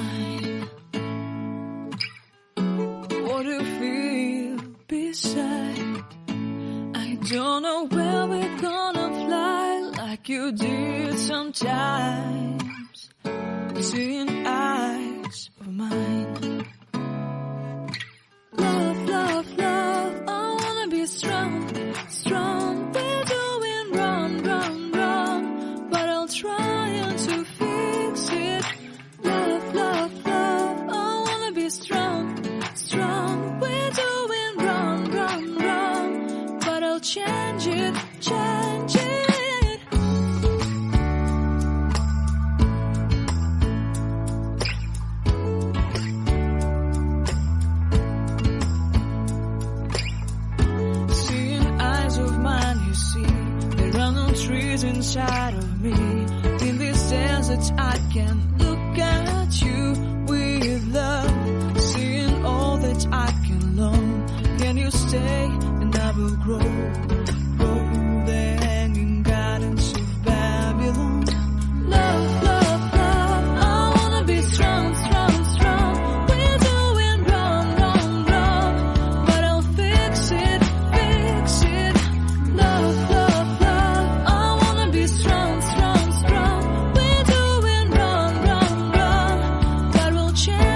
mine. What do you feel beside? I don't know where we're gonna fly like you did sometimes. Seeing eyes of mine. Love, love, love, I wanna be strong, strong. We're doing wrong, wrong, wrong, but I'll try to fix it. Love, love, love, I wanna be strong, strong. We're doing wrong, wrong, wrong, but I'll change it, change it. Trees inside of me. In this desert I can look at you with love. Seeing all that I can learn. Can you stay and I will grow? Grow the hanging gardens of Babylon. Love, love, love, I wanna be strong, strong, strong. We're doing wrong, wrong, wrong, but I'll fix it, fix it. Love, love, strong, strong, strong. We're doing wrong, wrong, wrong, but we'll change.